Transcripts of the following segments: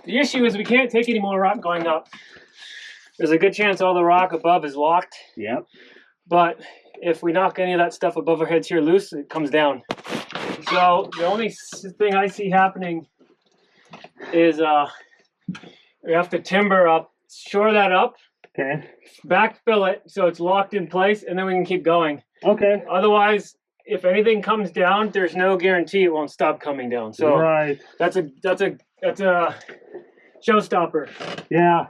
The issue is we can't take any more rock going up. There's a good chance all the rock above is locked. Yep. But if we knock any of that stuff above our heads here loose, it comes down. So the only thing I see happening is we have to timber up, shore that up, Okay. backfill it so it's locked in place, and then we can keep going. Okay. Otherwise, if anything comes down, there's no guarantee it won't stop coming down. So right. that's a showstopper. Yeah.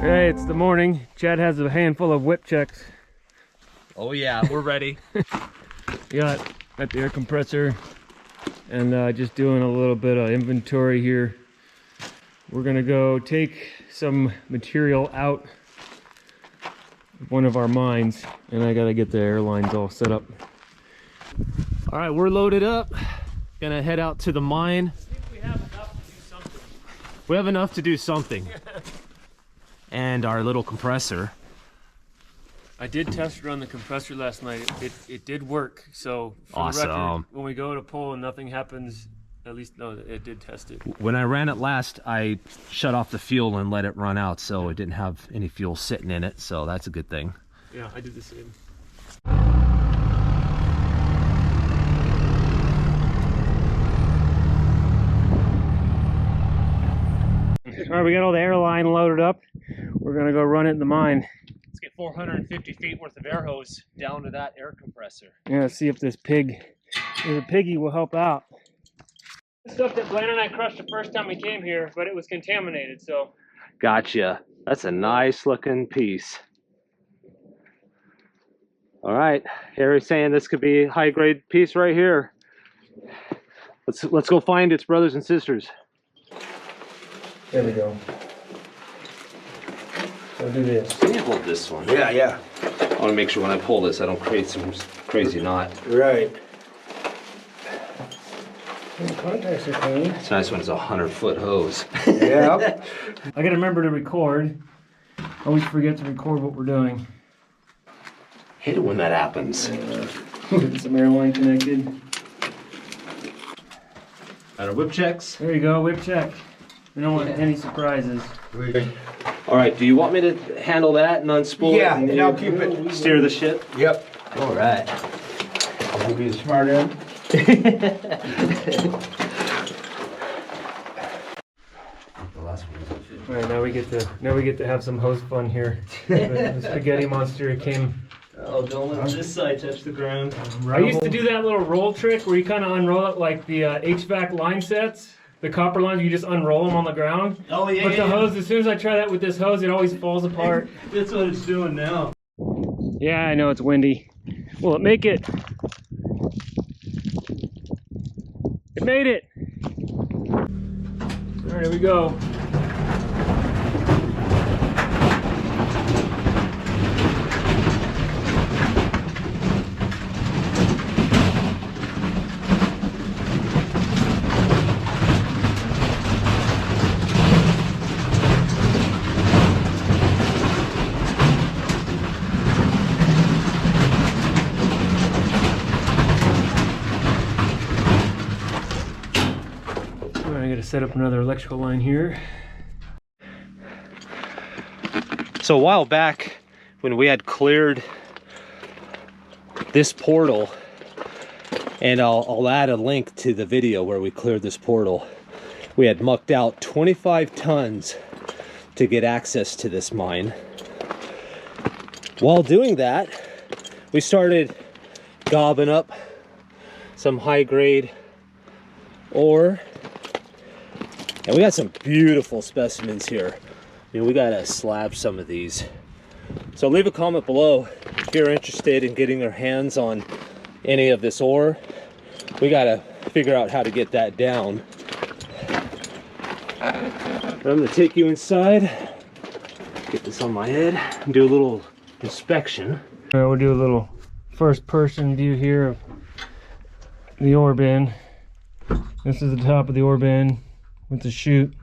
Hey, it's the morning. Chad has a handful of whip checks. Oh yeah, we're ready. Got at the air compressor and just doing a little bit of inventory here. We're gonna go take some material out of one of our mines, and I gotta get the airlines all set up. All right, we're loaded up. Gonna head out to the mine. I think we have enough to do something. We have enough to do something. And our little compressor. I did test run the compressor last night. It did work. So for Awesome. the record, when we go to pull and nothing happens, at least no, it did test it. When I ran it last, I shut off the fuel and let it run out, so it didn't have any fuel sitting in it, so that's a good thing. Yeah, I did the same. All right, we got all the airline loaded up. We're gonna go run it in the mine. Let's get 450 feet worth of air hose down to that air compressor. Yeah, see if this piggy will help out. Stuff that Blaine and I crushed the first time we came here, but it was contaminated, so. Gotcha. That's a nice looking piece. All right, Harry's saying this could be a high grade piece right here. Let's go find its brothers and sisters. There we go. So do this. Can you hold this one? Yeah. I want to make sure when I pull this, I don't create some crazy knot. Right. The contacts are clean. It's nice when it's a 100-foot hose. Yeah. I gotta remember to record. I always forget to record what we're doing. Hate it when that happens. Get some airline connected. Got our whip checks. There you go, whip check. We don't want any surprises. All right, do you want me to handle that and unspool Yeah, it? and I'll keep it. Steer the ship? Yep. All right. I'll be the smart end. All right, now we get to have some host fun here. The spaghetti monster came. Oh, don't let this side touch the ground. I used to do that little roll trick where you kind of unroll it like the HVAC line sets. The copper lines, you just unroll them on the ground. Oh yeah. But the hose, as soon as I try that with this hose, it always falls apart. That's what it's doing now. Yeah, I know it's windy. Will it make it? It made it. All right, here we go. I gotta set up another electrical line here. So a while back, when we had cleared this portal, and I'll add a link to the video where we cleared this portal, we had mucked out 25 tons to get access to this mine. While doing that, we started gobbing up some high-grade ore. And we got some beautiful specimens here. I mean, we gotta slab some of these. So leave a comment below if you're interested in getting your hands on any of this ore. We got a figure out how to get that down. I'm gonna take you inside, get this on my head, and do a little inspection. All right, we'll do a little first-person view here of the ore bin. This is the top of the ore bin with the chute.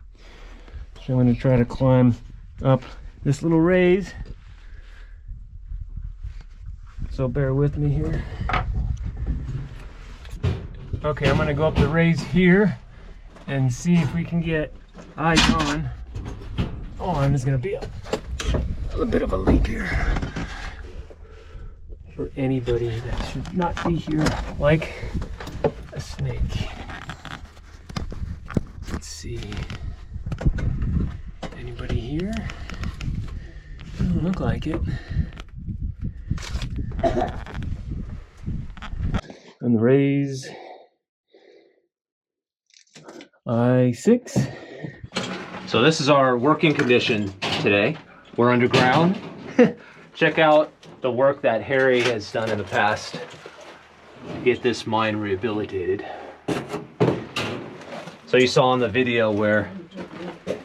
So I'm going to try to climb up this little raise. So bear with me here. Okay, I'm going to go up the raise here and see if we can get eyes on. Oh, and there's going to be a bit of a leak here for anybody that should not be here, like a snake. Let's see. Anybody here? Doesn't look like it. And the raise. I-6. So this is our working condition today. We're underground. Check out the work that Harry has done in the past to get this mine rehabilitated. So you saw in the video where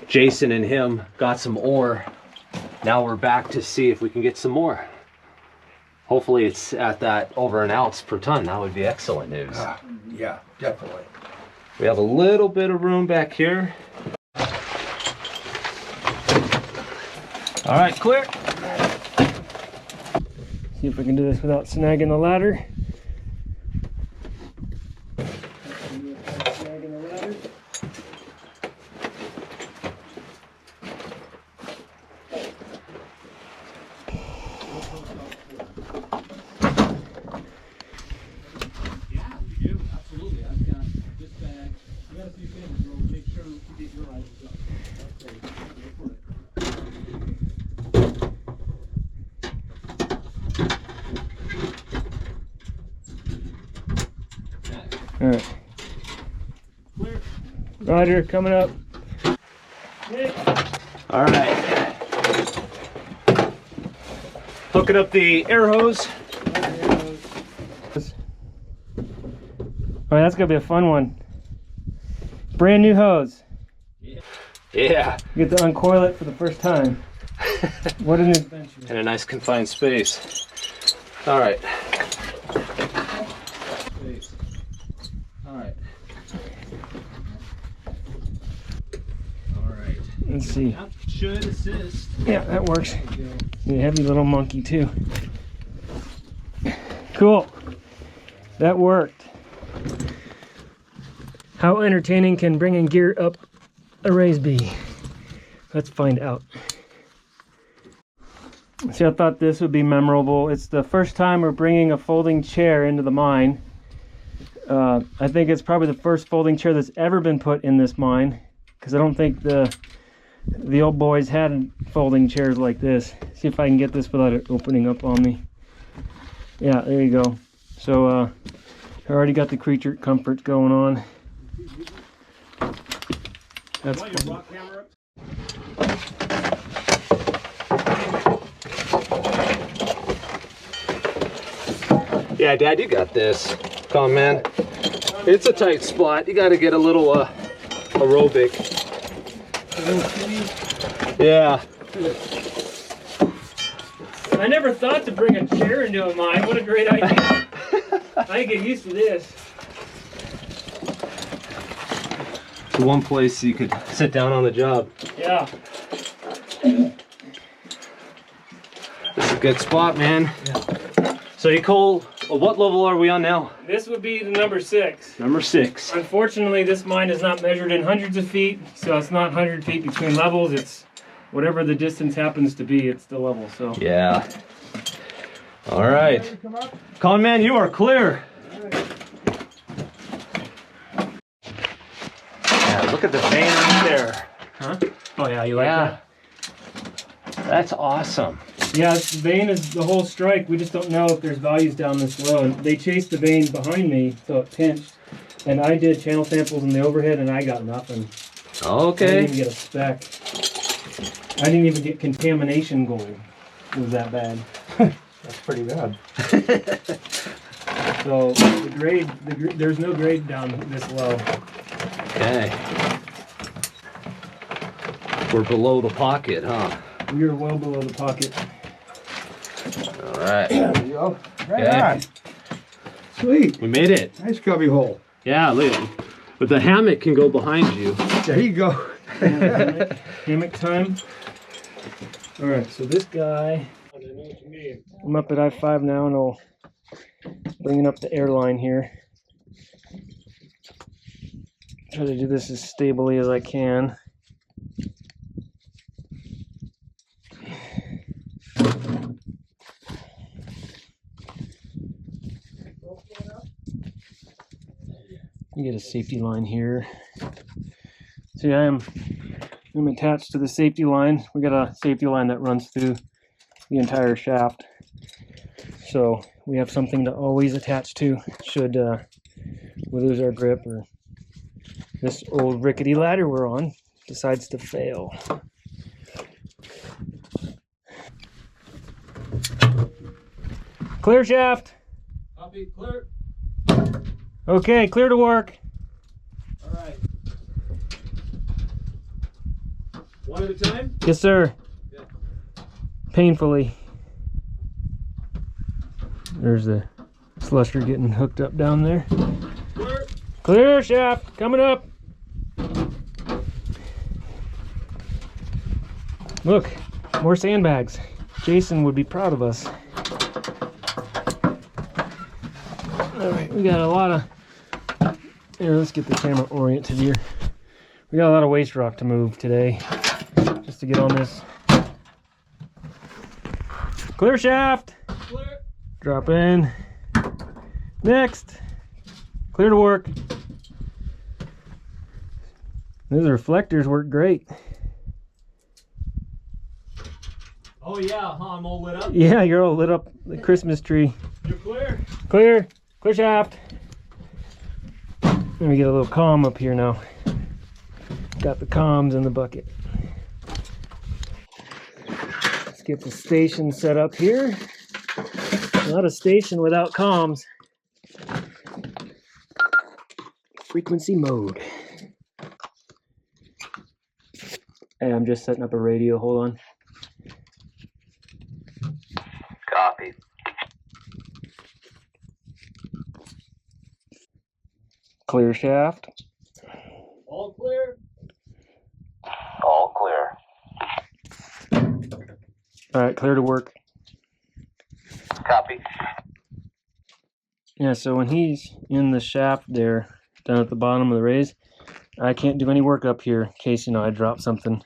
Jason and him got some ore. Now we're back to see if we can get some more. Hopefully it's at that over an ounce per ton. That would be excellent news. Yeah, definitely. We have a little bit of room back here. All right, clear. See if we can do this without snagging the ladder. All right. Roger, coming up. All right. Hooking up the air hose. All right, that's gonna be a fun one. Brand new hose. Yeah. You get to uncoil it for the first time. What an adventure. In a nice confined space. All right. Let's see. That should assist. Yeah, that works. The heavy little monkey too. Cool. That worked. How entertaining can bringing gear up a raise be? Let's find out. See, I thought this would be memorable. It's the first time we're bringing a folding chair into the mine. I think it's probably the first folding chair that's ever been put in this mine, because I don't think the old boys had folding chairs like this. See if I can get this without it opening up on me. Yeah, there you go. So I already got the creature comfort going on. That's cool. Yeah, Dad, you got this. Come on, man. It's a tight spot. You got to get a little aerobic. Yeah. I never thought to bring a chair into a mine. What a great idea. I get used to this. It's one place you could sit down on the job. Yeah. This is a good spot, man. Yeah. So you Cole, what level are we on now? This would be the number 6. Number 6. Unfortunately, this mine is not measured in hundreds of feet, so it's not 100 feet between levels. It's whatever the distance happens to be, it's the level. So yeah. All right. Con man, you are clear. Yeah, look at the vein right there. Huh? Oh yeah, you like that? That's awesome. Yeah, the vein is the whole strike. We just don't know if there's values down this low. And they chased the vein behind me, so it pinched. And I did channel samples in the overhead, and I got nothing. Okay. I didn't even get a speck. I didn't even get contamination gold. It was that bad. That's pretty bad. So there's no grade down this low. Okay. We're below the pocket, huh? We are well below the pocket. All right. There you go. Right Okay. on. Sweet. We made it. Nice cubby hole. Yeah, look. But the hammock can go behind you. There you go. Hammock time. All right, so this guy, I'm up at I-5 now, and I'll bringing up the airline here. Try to do this as stably as I can. You get a safety line here. See, I'm attached to the safety line. We got a safety line that runs through the entire shaft. So we have something to always attach to should we lose our grip or this old rickety ladder we're on decides to fail. Clear shaft. Copy, clear. Okay, clear to work. All right. One at a time? Yes, sir. Yeah. Painfully. There's the slusher getting hooked up down there. Clear. Clear shaft coming up. Look, more sandbags. Jason would be proud of us. All right, we got a lot of. Here, let's get the camera oriented here. We got a lot of waste rock to move today, just to get on this. Clear shaft. Clear. Drop in. Next. Clear to work. Those reflectors work great. Oh yeah, huh? I'm all lit up. Yeah, you're all lit up the Christmas tree. You're clear. Clear. Clear shaft. Let me get a little comm up here now. Got the comms in the bucket. Let's get the station set up here. Not a station without comms. Frequency mode. Hey, I'm just setting up a radio. Hold on. Copy. Clear shaft. All clear. All clear. All right, clear to work. Copy. Yeah, so when he's in the shaft there, down at the bottom of the raise, I can't do any work up here in case, I drop something.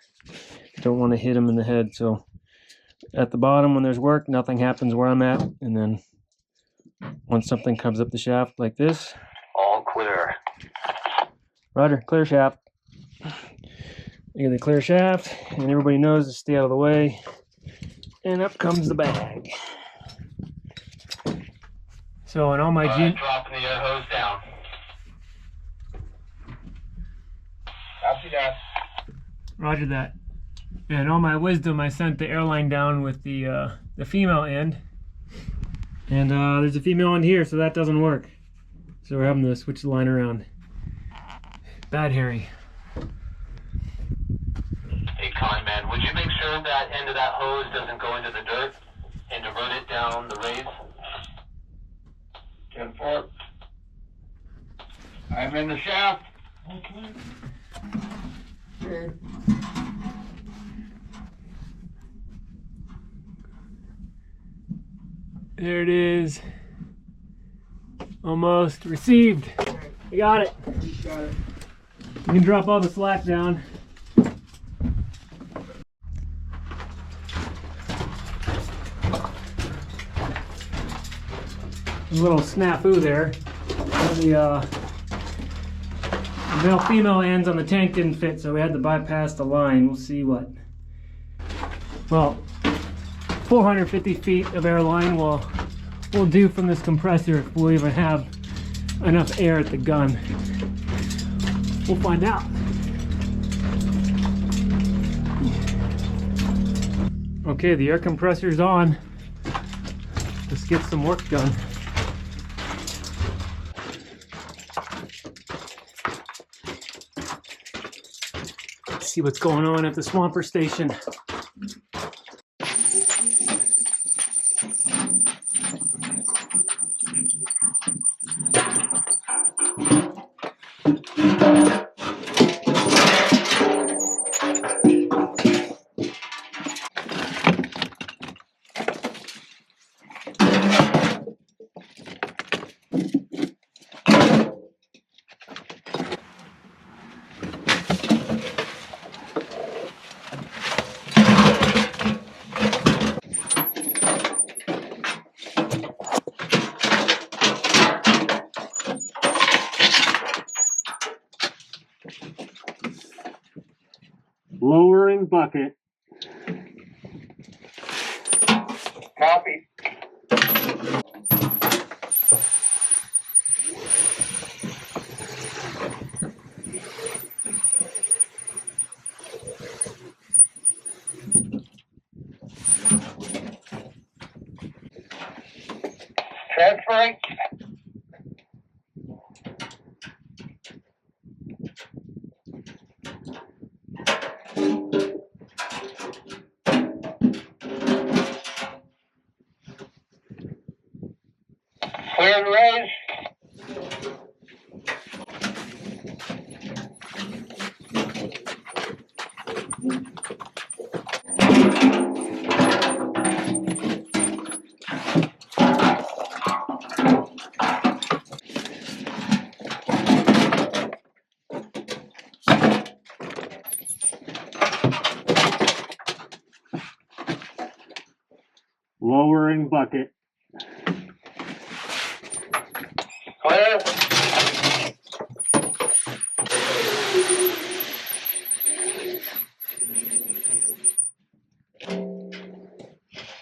Don't want to hit him in the head. So at the bottom when there's work, nothing happens where I'm at. And then once something comes up the shaft like this, All clear. Roger, clear shaft. You get the clear shaft, and everybody knows to stay out of the way. And up comes the bag. So in all my Dropping the air hose down. Copy that. Roger that. And all my wisdom, I sent the airline down with the female end. And there's a female end here, so that doesn't work. So we're having to switch the line around. Bad Harry. Hey, con man, would you make sure that end of that hose doesn't go into the dirt and divert it down the raise? 10-4. I'm in the shaft. Okay. There it is. Almost received. You got it. Got it. You can drop all the slack down. A little snafu there. The male-female ends on the tank didn't fit, so we had to bypass the line. We'll see what. Well, 450 feet of air line will do from this compressor if we'll even have enough air at the gun. We'll find out. Okay, the air compressor's on. Let's get some work done. See what's going on at the Swamper station. Lowering bucket. Copy. Transferring. Clear and raise. Lowering bucket. Clear.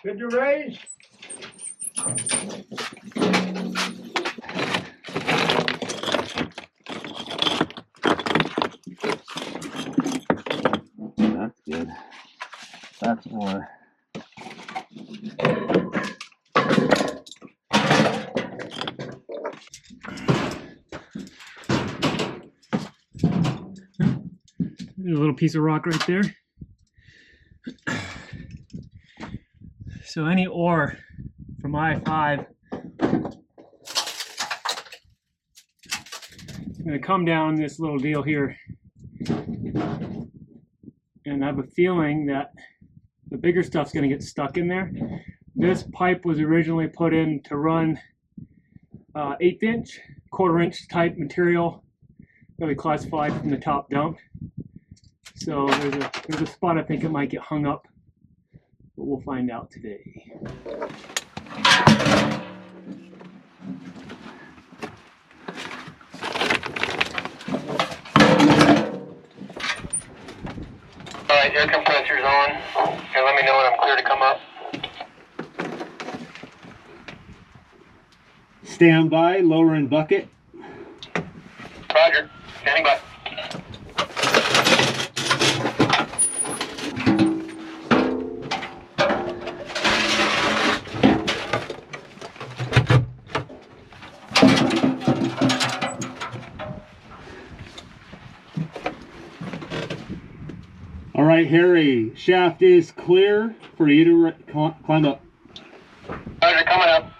Good to raise. That's good. That's more. There's a little piece of rock right there. So any ore from I-5 is going to come down this little deal here. And I have a feeling that the bigger stuff's going to get stuck in there. This pipe was originally put in to run 1/8 inch, 1/4 inch type material that we classified from the top dump. So there's a spot I think it might get hung up, but we'll find out today. Alright, air compressor's on. Okay, let me know when I'm clear to come up. Stand by, lowering bucket. Roger. Standing by. All right, Harry, shaft is clear for you to climb up. Roger, coming up.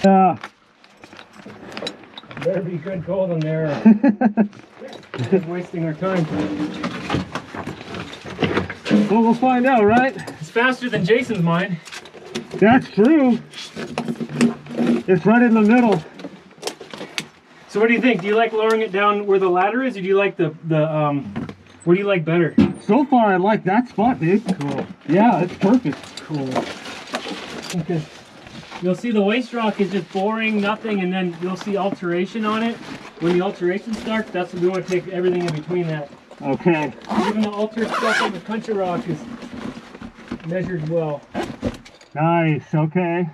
Yeah. Better be good cold in there. Just wasting our time. Well, we'll find out, right? It's faster than Jason's mine. That's true. It's right in the middle. So what do you think? Do you like lowering it down where the ladder is, or do you like the what do you like better? So far, I like that spot, dude. Cool. Yeah, it's perfect. Cool. Okay. You'll see the waste rock is just boring, nothing, and then you'll see alteration on it. When the alteration starts, that's when we want to take everything in between that Okay. Even the altar stuff on the country rock is measured well. Nice, okay.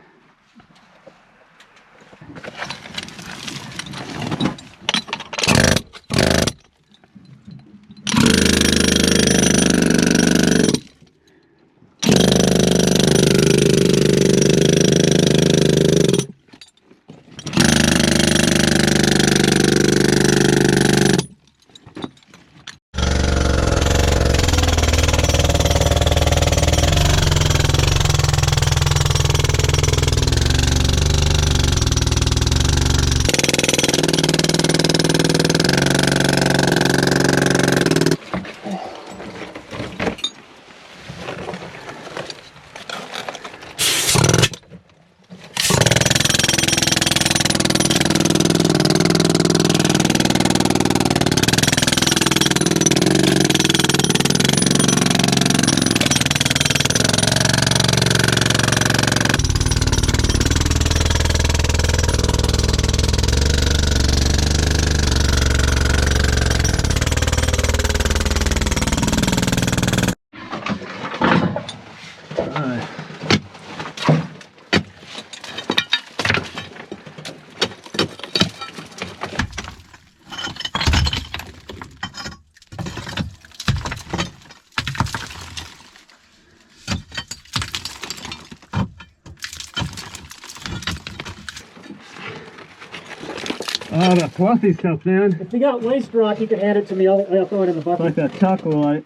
Oh, the fluffy stuff, man. If you got waste rock, you can add it to me. I'll throw it in the bucket. Like that chocolate light.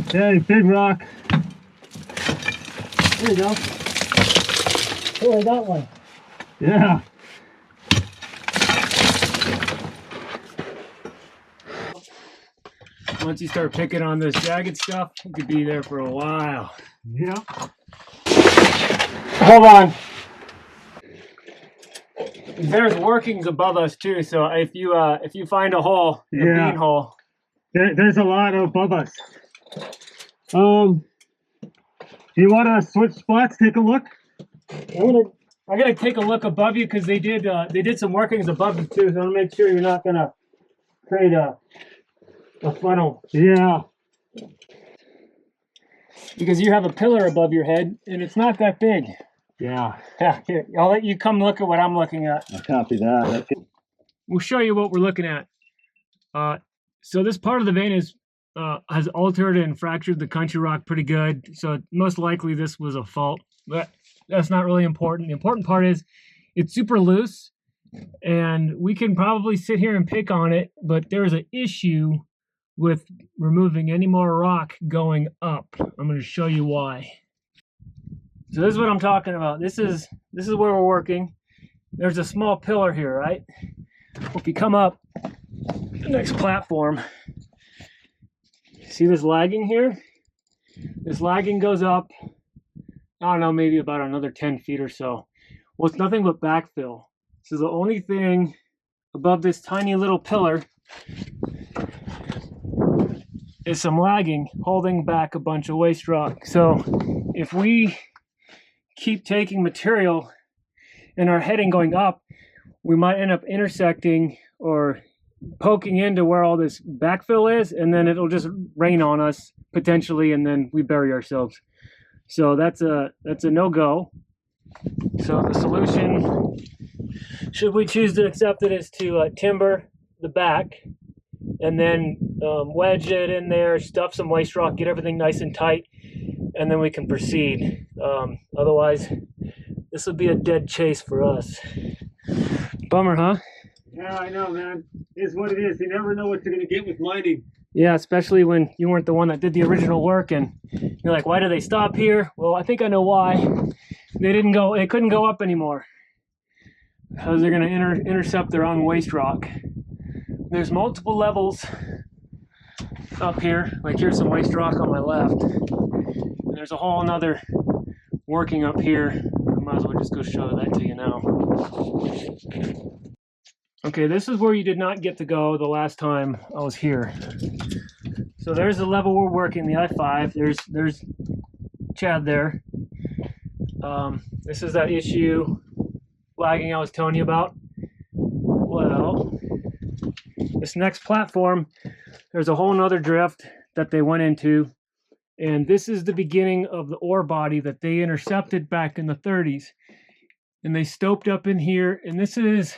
Okay, big rock. There you go. Oh, I got one. Yeah. Once you start picking on this jagged stuff, it could be there for a while. Yeah. Hold on. There's workings above us too, so if you find a hole, a bean hole. There's a lot above us. Do you want to switch spots? Take a look. I'm gonna take a look above you because they did some workings above you too, so I want to make sure you're not gonna create a funnel. Yeah. Because you have a pillar above your head and it's not that big. Yeah. Yeah, here, I'll let you come look at what I'm looking at. I'll copy that. Okay. We'll show you what we're looking at. So this part of the vein has altered and fractured the country rock pretty good. So most likely this was a fault, but that's not really important. The important part is it's super loose and we can probably sit here and pick on it, but there's an issue with removing any more rock going up. I'm going to show you why. So this is what I'm talking about. This is where we're working. There's a small pillar here, right? If you come up the next platform, see this lagging here? This lagging goes up, I don't know, maybe about another 10 feet or so. Well, it's nothing but backfill. So the only thing above this tiny little pillar is some lagging holding back a bunch of waste rock. So if we keep taking material and our heading going up, we might end up intersecting or poking into where all this backfill is, and then it'll just rain on us potentially, and then we bury ourselves. So that's a no-go. So the solution, should we choose to accept it, is to timber the back and then wedge it in there, stuff some waste rock, get everything nice and tight, and then we can proceed. Otherwise, this would be a dead chase for us. Bummer, huh? Yeah, I know, man. It's what it is. You never know what you're going to get with mining. Yeah, especially when you weren't the one that did the original work, and you're like, why do they stop here? Well, I think I know why. They couldn't go up anymore because they're going to intercept their own waste rock. There's multiple levels up here. Like here's some waste rock on my left. And there's a whole another working up here. I might as well just go show that to you now. Okay, this is where you did not get to go the last time I was here. So there's the level we're working, the I-5. There's Chad there. This is that issue lagging I was telling you about. Well, this next platform, there's a whole nother drift that they went into. And this is the beginning of the ore body that they intercepted back in the 30s. And they stoped up in here. And this is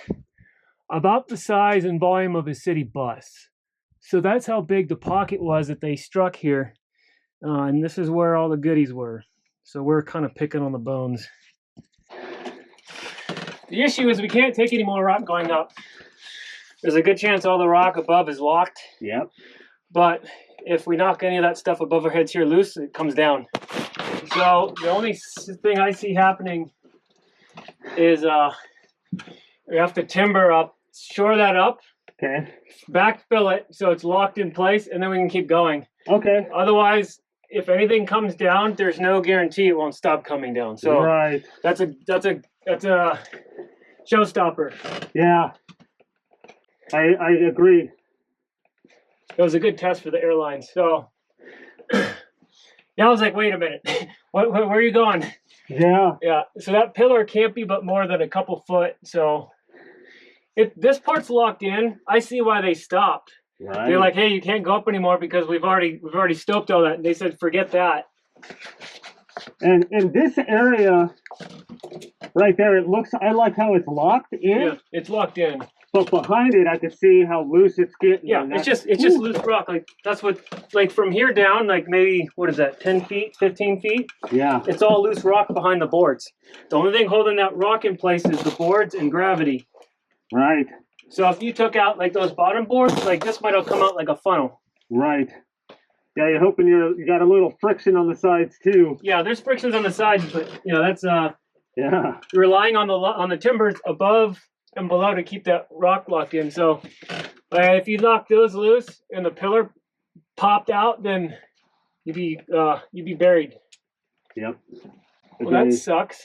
about the size and volume of a city bus. So that's how big the pocket was that they struck here. And this is where all the goodies were. So we're kind of picking on the bones. The issue is we can't take any more rock going up. There's a good chance all the rock above is locked. Yep. But if we knock any of that stuff above our heads here loose, it comes down. So the only thing I see happening is we have to timber up, shore that up, Okay. backfill it so it's locked in place, and then we can keep going. Okay. Otherwise, if anything comes down, there's no guarantee it won't stop coming down. So Right. that's a showstopper. Yeah. I agree. It was a good test for the airlines. So yeah, I was like, wait a minute, where are you going? Yeah. Yeah. So that pillar can't be but more than a couple foot. So if this part's locked in, I see why they stopped. Right. They're like, hey, you can't go up anymore because we've already stoped all that. And they said, forget that. And in this area right there, it looks, I like how it's locked in, Yeah, it's locked in. but behind it, I could see how loose it's getting. Yeah, and it's that's- just loose rock. Like that's what, like from here down, like maybe, what is that, 10 feet, 15 feet? Yeah. It's all loose rock behind the boards. The only thing holding that rock in place is the boards and gravity. Right. So if you took out like those bottom boards, like this might have come out like a funnel. Right. Yeah, you're hoping you got a little friction on the sides too. Yeah, there's frictions on the sides, but you know that's Yeah. relying on the timbers above and below to keep that rock locked in. So if you knock those loose and the pillar popped out, then you'd be buried. Yep. Well, that sucks.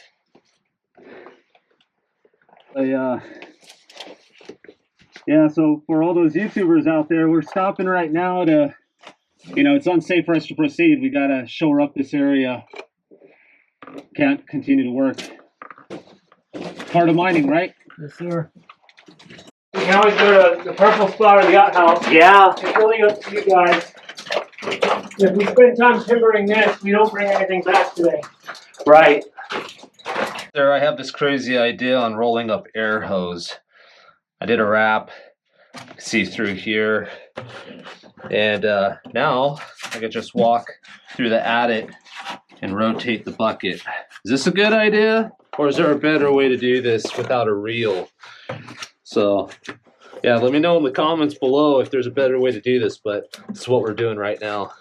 Yeah, so for all those YouTubers out there, we're stopping right now to, it's unsafe for us to proceed. We got to shore up this area. Can't continue to work. Part of mining, right? Yes, sir. We can always go to the purple spot or the outhouse. Yeah. It's really up to you guys. If we spend time timbering this, we don't bring anything back today. Right. There, I have this crazy idea on rolling up air hose. I did a wrap, see through here, and now I can just walk through the adit and rotate the bucket. Is this a good idea, or is there a better way to do this without a reel? So, yeah, let me know in the comments below if there's a better way to do this, but this is what we're doing right now.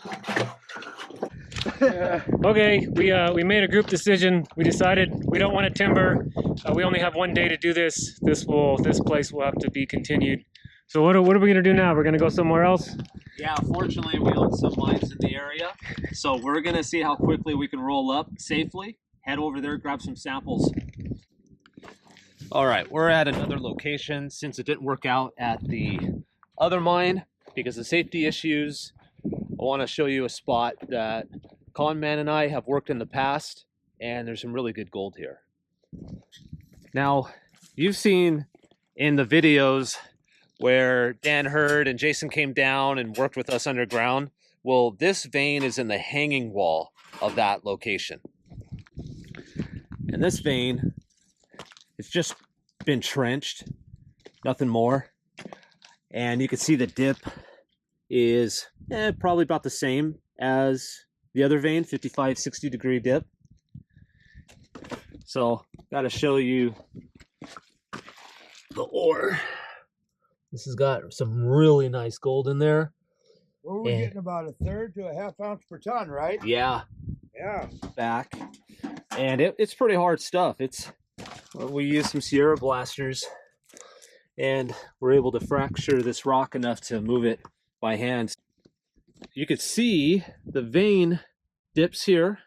Okay, we made a group decision. We decided we don't want to timber. We only have one day to do this. This place will have to be continued. So what are we going to do now? We're going to go somewhere else? Yeah, fortunately we own some mines in the area, so we're going to see how quickly we can roll up safely. Head over there, grab some samples. All right, we're at another location since it didn't work out at the other mine because of safety issues. I want to show you a spot that Conman and I have worked in the past, and there's some really good gold here. Now, you've seen in the videos where Dan Hurd and Jason came down and worked with us underground. Well, this vein is in the hanging wall of that location. And this vein, it's just been trenched, nothing more. And you can see the dip is probably about the same as the other vein, 55, 60 degree dip. So, gotta show you the ore. This has got some really nice gold in there. Well, we're getting about 1/3 to 1/2 ounce per ton, right? Yeah. Yeah. Back. And it's pretty hard stuff. We use some Sierra blasters and we're able to fracture this rock enough to move it by hand. You could see the vein dips here,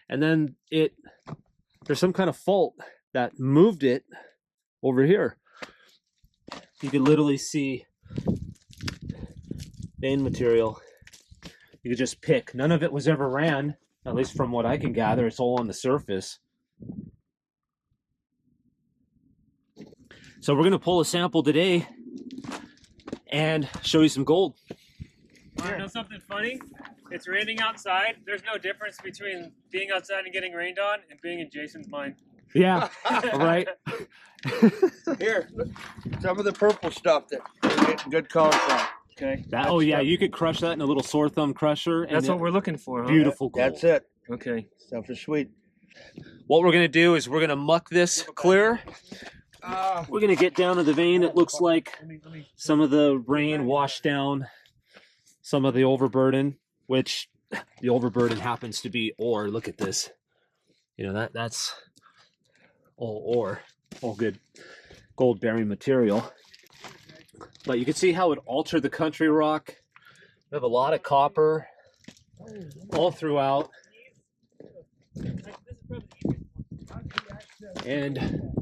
and then there's some kind of fault that moved it over here. You can literally see vein material. You could just pick. None of it was ever ran, at least from what I can gather. It's all on the surface. So we're going to pull a sample today and show you some gold. Want to know something funny? It's raining outside. There's no difference between being outside and getting rained on and being in Jason's mind. Yeah, right. Here, look, some of the purple stuff that we're getting good color from. Okay. Oh yeah, you could crush that in a little sore thumb crusher. And That's what we're looking for, huh? beautiful gold. That's it. Okay. Stuff is sweet. What we're gonna do is we're gonna muck this clear. We're gonna get down to the vein. It looks like some of the rain washed down some of the overburden, which the overburden happens to be ore. Look at this. You know, that's all ore, all good gold bearing material. But you can see how it altered the country rock. We have a lot of copper all throughout. And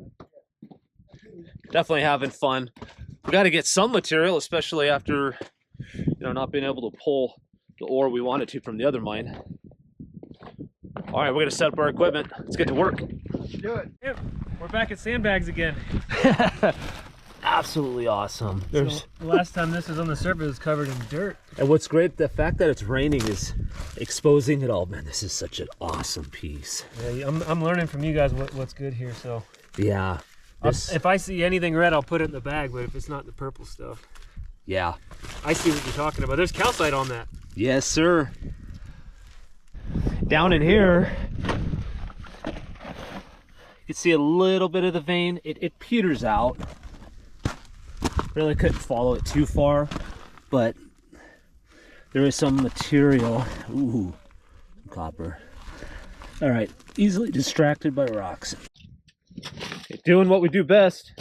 definitely having fun. We got to get some material, especially after, you know, not being able to pull the ore we wanted to from the other mine. All right, we're gonna set up our equipment. Let's get to work. Do it. Yep. We're back at sandbags again. Absolutely awesome. So, the last time this was on the surface, it was covered in dirt. And what's great, the fact that it's raining is exposing it all. Man, this is such an awesome piece. Yeah, I'm learning from you guys what's good here. So Yeah. if I see anything red, I'll put it in the bag. But if it's not the purple stuff, Yeah. I see what you're talking about. There's calcite on that. Yes, sir. Down in here, you can see a little bit of the vein. It peters out. Really couldn't follow it too far, but there is some material. Ooh, copper. All right, easily distracted by rocks. Doing what we do best.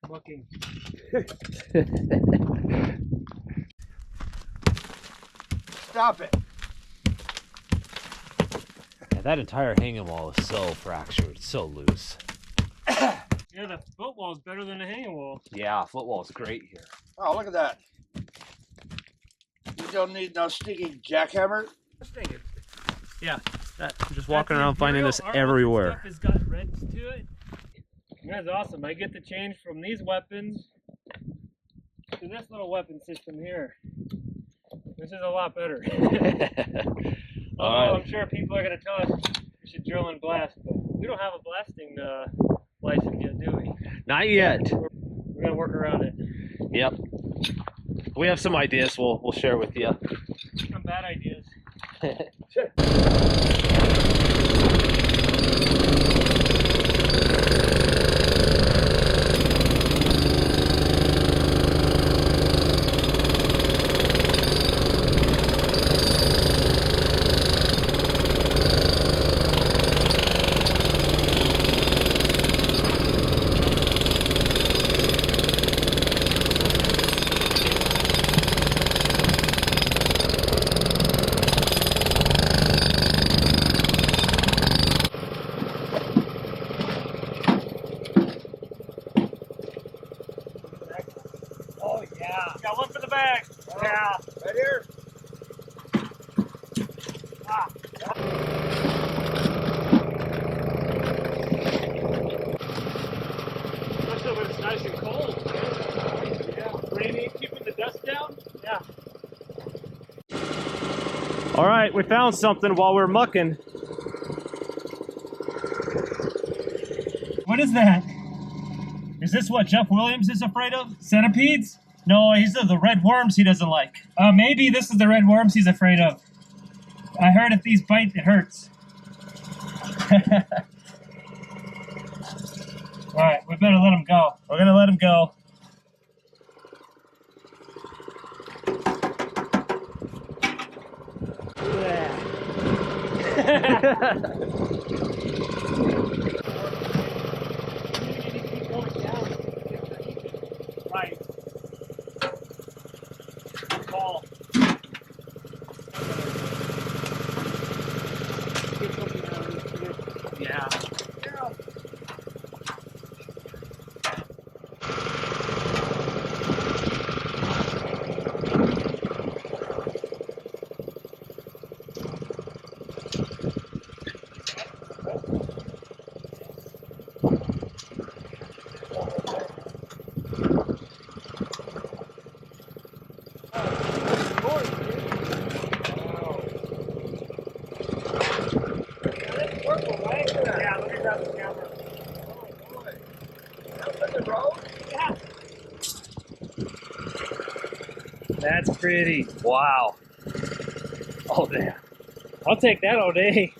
Mucking. Stop it. Yeah, that entire hanging wall is so fractured, so loose. Yeah, the footwall is better than the hanging wall. Yeah, footwall is great here. Oh, look at that. You don't need no stinking jackhammer. Yeah, I'm just walking around finding this Our everywhere. Stuff has got reds to it. That's awesome. I get to change from these weapons to this little weapon system here. This is a lot better. Although I'm sure people are going to tell us we should drill and blast, but we don't have a blasting license yet, do we? Not yet. We're going to work around it. Yep. We have some ideas we'll share with you. Some bad ideas. Oh, yeah. Got one for the bag. Yeah. Right here. Especially when it's nice and cold. Yeah. Rainy, keeping the dust down. Yeah. All right, we found something while we're mucking. What is that? Is this what Jeff Williams is afraid of? Centipedes? No, these are the red worms he doesn't like. Maybe this is the red worms he's afraid of. I heard if these bite, it hurts. All right, we better let him go. We're gonna let him go. Right. Call. Yeah. That's pretty. Wow. Oh, damn. I'll take that all day.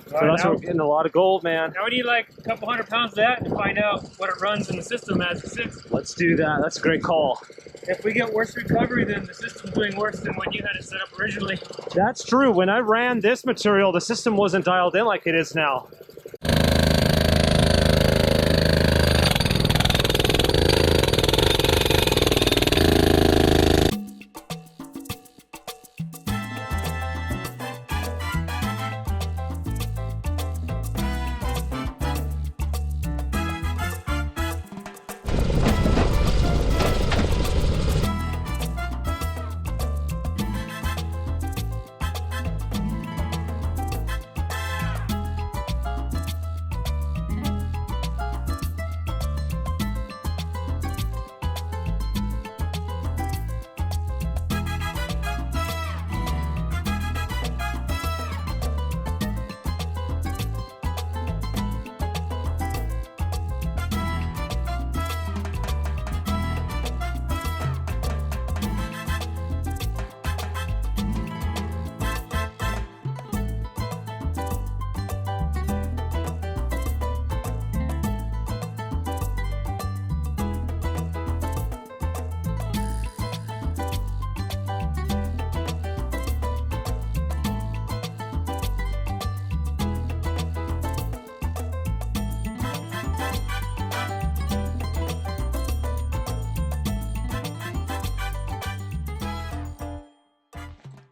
So that's where we're getting a lot of gold, man. Now we need like a couple 100 pounds of that to find out what it runs in the system as it sits. Let's do that. That's a great call. If we get worse recovery, then the system's doing worse than when you had it set up originally. That's true. When I ran this material, the system wasn't dialed in like it is now.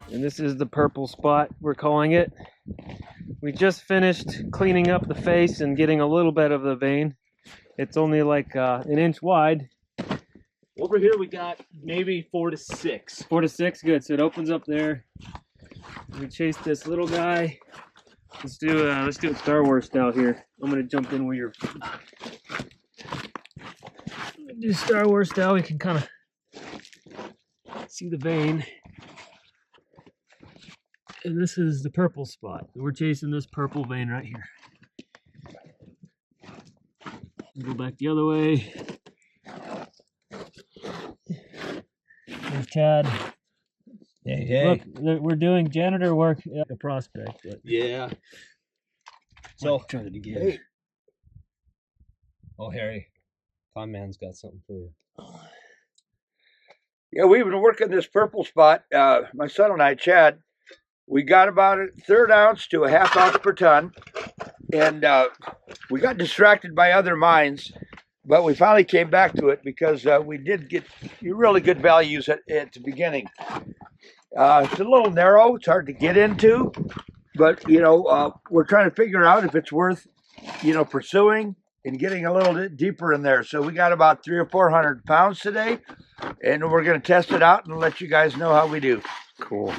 And this is the purple spot, we're calling it. We just finished cleaning up the face and getting a little bit of the vein. It's only like an inch wide. Over here we got maybe 4 to 6. 4 to 6, good. So it opens up there. We chase this little guy. Let's do it Star Wars style here. I'm gonna jump in where you're. Do Star Wars style. We can kind of see the vein. And this is the purple spot. We're chasing this purple vein right here. Go back the other way. There's Chad. Hey. Look, we're doing janitor work at the prospect. But Yeah. So, try it again. hey. Oh, Harry. Con Man's got something for you. Yeah, we've been working this purple spot. My son and I, Chad, we got about a 1/3 ounce to a 1/2 ounce per ton. And we got distracted by other mines, but we finally came back to it because we did get really good values at the beginning. It's a little narrow. It's hard to get into, but, we're trying to figure out if it's worth, pursuing and getting a little deeper in there. So we got about 300 or 400 pounds today, and we're going to test it out and let you guys know how we do. Cool.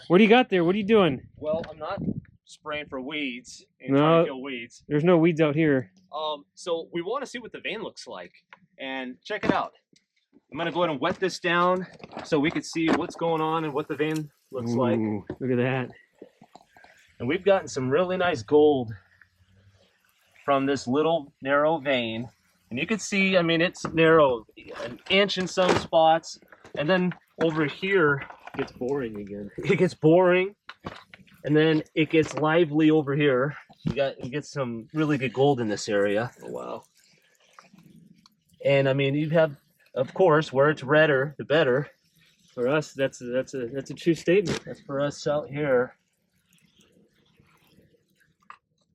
What do you got there? What are you doing? Well, I'm not spraying for weeds and No. trying to kill weeds. There's no weeds out here. So we want to see what the vein looks like. And check it out. I'm going to go ahead and wet this down so we can see what's going on and what the vein looks like. Ooh, look at that. And we've gotten some really nice gold from this little narrow vein. And you can see, I mean, it's narrow, an inch in some spots. And then over here, It gets boring again. it gets boring. And then it gets lively over here. You get some really good gold in this area. Oh, wow. And I mean, you have, of course, where it's redder, the better. For us, that's a true statement. That's for us out here.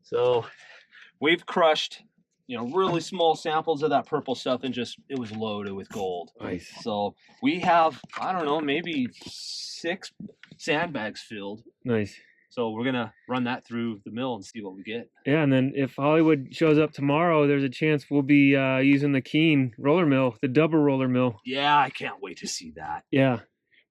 So we've crushed, really small samples of that purple stuff and it was loaded with gold. Nice. So we have, I don't know, maybe 6 sandbags filled. Nice. So we're going to run that through the mill and see what we get. Yeah, and then if Hollywood shows up tomorrow, there's a chance we'll be using the Keene roller mill, the double roller mill. Yeah, I can't wait to see that. Yeah.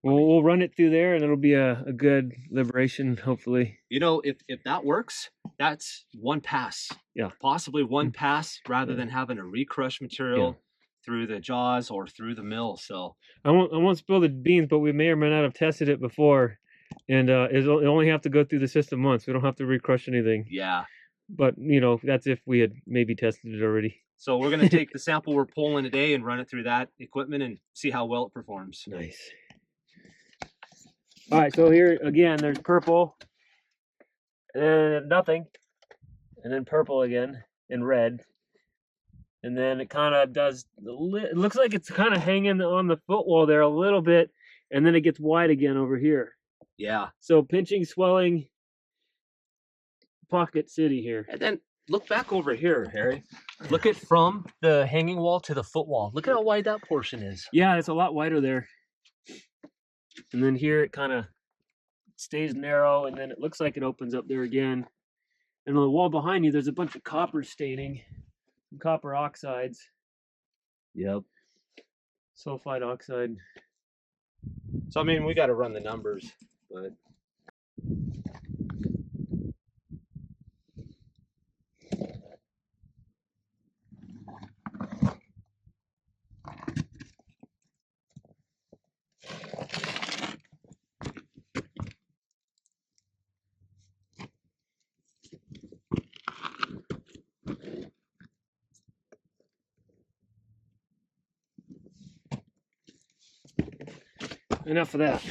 We'll run it through there, and it'll be a good liberation, hopefully. If that works, that's one pass. Yeah. Possibly one pass rather than having to recrush material through the jaws or through the mill. So I won't spill the beans, but we may or may not have tested it before, and it only have to go through the system once. We don't have to recrush anything. yeah. But that's if we had maybe tested it already. So we're going to take the sample we're pulling today and run it through that equipment and see how well it performs. Nice. All right, so here again, there's purple, and then nothing, and then purple again, and red. And then it kind of does, it looks like it's kind of hanging on the footwall there a little bit, and then it gets white again over here. Yeah. So pinching, swelling, pocket city here. And then look back over here, Harry. Look at from the hanging wall to the footwall. Look at how wide that portion is. Yeah, it's a lot wider there. And then here it kind of stays narrow, and then it looks like it opens up there again. And on the wall behind you, there's a bunch of copper staining, copper oxides, Yep. sulfide oxide. So, I mean, we got to run the numbers, but. Enough of that.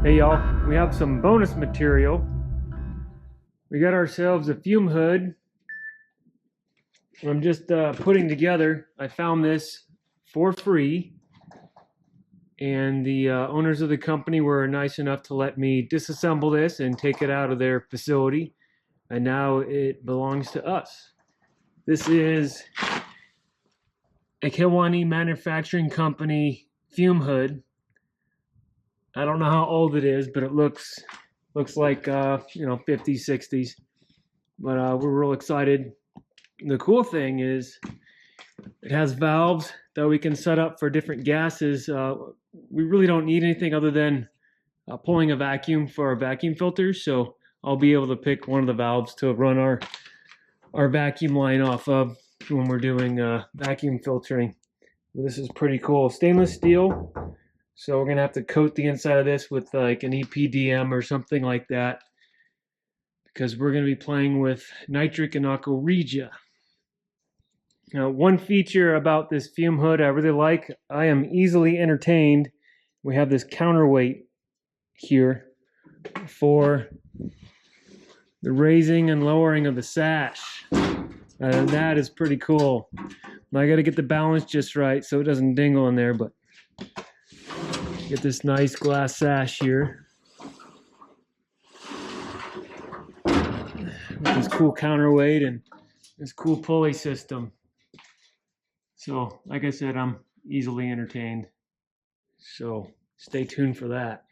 Hey y'all, we have some bonus material. We got ourselves a fume hood. I'm just putting together. I found this for free, and the owners of the company were nice enough to let me disassemble this and take it out of their facility, and now it belongs to us. This is a Keene manufacturing company fume hood. I don't know how old it is, but it looks like 50s, 60s. But we're real excited. The cool thing is it has valves that we can set up for different gases. We really don't need anything other than pulling a vacuum for our vacuum filters. So I'll be able to pick one of the valves to run our vacuum line off of when we're doing vacuum filtering. This is pretty cool. Stainless steel. So we're gonna have to coat the inside of this with like an EPDM or something like that, because we're gonna be playing with nitric and aqua regia. Now, one feature about this fume hood I really like, I am easily entertained. We have this counterweight here for the raising and lowering of the sash. And that is pretty cool. Now I gotta get the balance just right so it doesn't dingle in there, but get this nice glass sash here with this cool counterweight and this cool pulley system. So, like I said, I'm easily entertained. So, stay tuned for that.